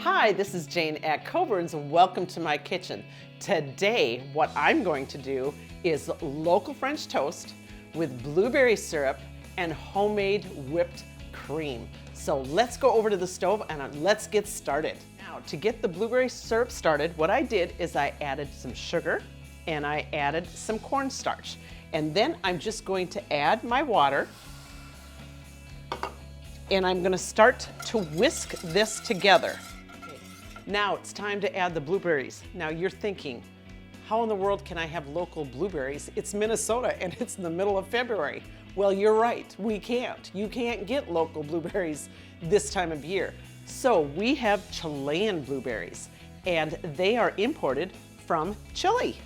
Hi, this is Jane at Coburn's and welcome to my kitchen. Today, what I'm going to do is local French toast with blueberry syrup and homemade whipped cream. So let's go over to the stove and let's get started. Now, to get the blueberry syrup started, what I did is I added some sugar and I added some cornstarch. And then I'm just going to add my water. And I'm gonna start to whisk this together. Now it's time to add the blueberries. Now you're thinking, how in the world can I have local blueberries? It's Minnesota and it's in the middle of February. Well, you're right, we can't. You can't get local blueberries this time of year. So we have Chilean blueberries and they are imported from Chile.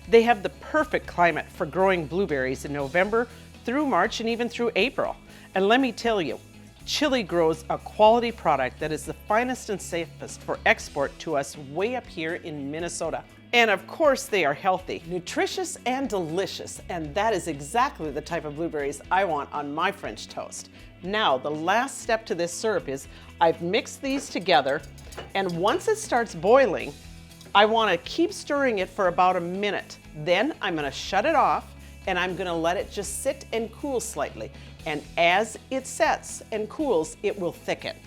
They have the perfect climate for growing blueberries in November through March and even through April. And let me tell you, Chile grows a quality product that is the finest and safest for export to us way up here in Minnesota. And of course they are healthy, nutritious, and delicious. And that is exactly the type of blueberries I want on my French toast. Now, the last step to this syrup is I've mixed these together, and once it starts boiling, I want to keep stirring it for about a minute. Then I'm going to shut it off and I'm going to let it just sit and cool slightly. And as it sets and cools, it will thicken.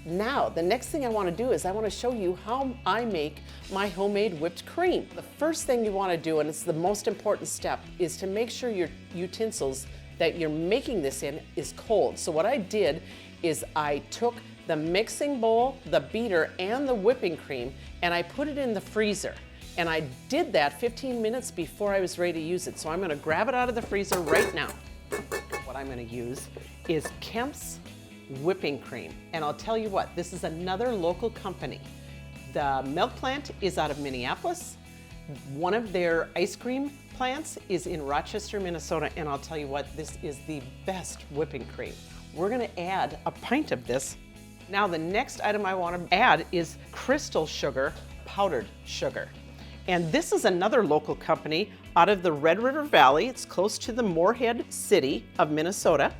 Now, the next thing I want to do is I want to show you how I make my homemade whipped cream. The first thing you want to do, and it's the most important step, is to make sure your utensils that you're making this in is cold. So what I did is I took the mixing bowl, the beater, and the whipping cream, and I put it in the freezer. And I did that 15 minutes before I was ready to use it. So I'm going to grab it out of the freezer right now. What I'm going to use is Kemp's whipping cream. And I'll tell you what, this is another local company. The milk plant is out of Minneapolis. One of their ice cream plants is in Rochester, Minnesota. And I'll tell you what, this is the best whipping cream. We're going to add a pint of this. Now the next item I want to add is crystal sugar, powdered sugar. And this is another local company out of the Red River Valley. It's close to the Moorhead city of Minnesota.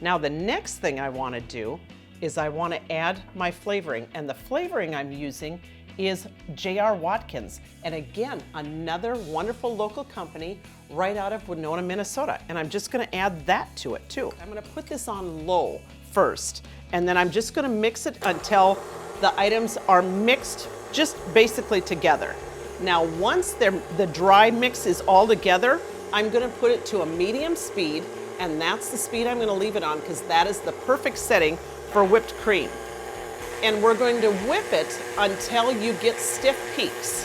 Now the next thing I want to do is I want to add my flavoring. And the flavoring I'm using is J.R. Watkins. And again, another wonderful local company right out of Winona, Minnesota. And I'm just going to add that to it too. I'm going to put this on low first. And then I'm just going to mix it until the items are mixed just basically together. Now, once the dry mix is all together, I'm going to put it to a medium speed, and that's the speed I'm going to leave it on because that is the perfect setting for whipped cream. And we're going to whip it until you get stiff peaks.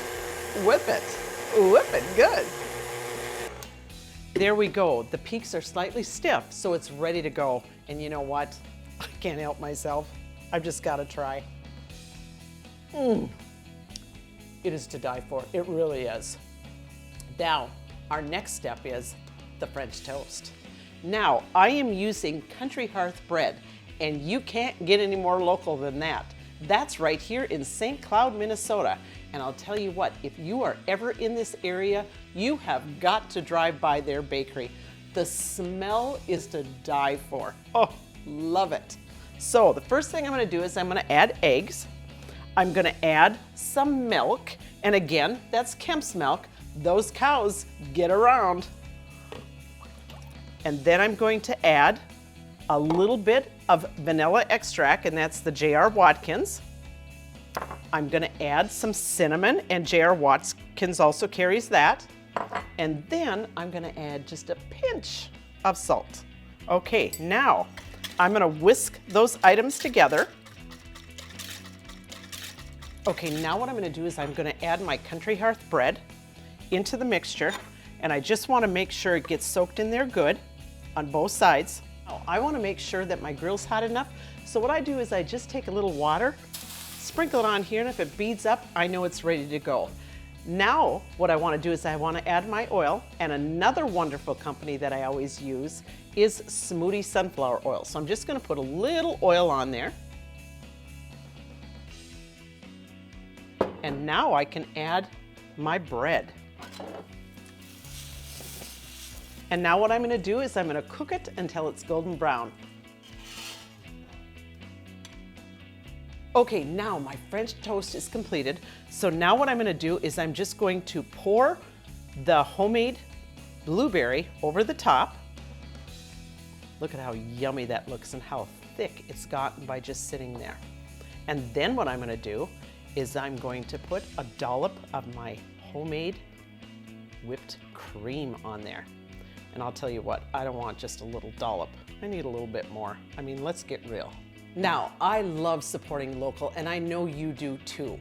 Whip it, good. There we go. The peaks are slightly stiff, so it's ready to go. And you know what? I can't help myself. I've just got to try. It is to die for. It really is. Now, our next step is the French toast. Now, I am using Country Hearth bread, and you can't get any more local than that. That's right here in St. Cloud, Minnesota. And I'll tell you what, if you are ever in this area, you have got to drive by their bakery. The smell is to die for. Oh, love it. So the first thing I'm going to do is I'm going to add eggs. I'm going to add some milk, and again, that's Kemp's milk. Those cows get around. And then I'm going to add a little bit of vanilla extract, and that's the J.R. Watkins. I'm going to add some cinnamon, and J.R. Watkins also carries that. And then I'm going to add just a pinch of salt. Okay, now I'm going to whisk those items together. Okay, now what I'm going to do is I'm going to add my Country Hearth bread into the mixture, and I just want to make sure it gets soaked in there good on both sides. Oh, I want to make sure that my grill's hot enough, so what I do is I just take a little water, sprinkle it on here, and if it beads up, I know it's ready to go. Now, what I want to do is I want to add my oil, and another wonderful company that I always use is Smoothie Sunflower Oil. So I'm just going to put a little oil on there. And now I can add my bread. And now what I'm going to do is I'm going to cook it until it's golden brown. Okay, now my French toast is completed. So now what I'm gonna do is I'm just going to pour the homemade blueberry over the top. Look at how yummy that looks and how thick it's gotten by just sitting there. And then what I'm gonna do is I'm going to put a dollop of my homemade whipped cream on there. And I'll tell you what, I don't want just a little dollop. I need a little bit more. I mean, let's get real. Now, I love supporting local, and I know you do too.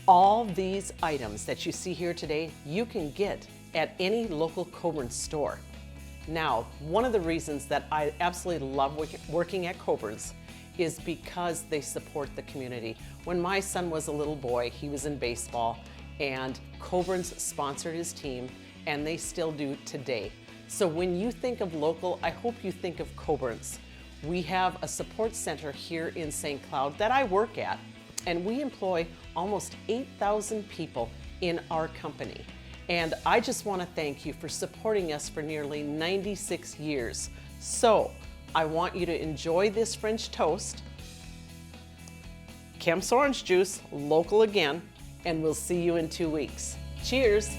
All these items that you see here today, you can get at any local Coborn store. Now, one of the reasons that I absolutely love working at Coborn's is because they support the community. When my son was a little boy, he was in baseball, and Coburn's sponsored his team, and they still do today. So when you think of local, I hope you think of Coburn's. We have a support center here in St. Cloud that I work at, and we employ almost 8,000 people in our company. And I just want to thank you for supporting us for nearly 96 years. So I want you to enjoy this French toast, Kemp's orange juice, local again, and we'll see you in 2 weeks. Cheers.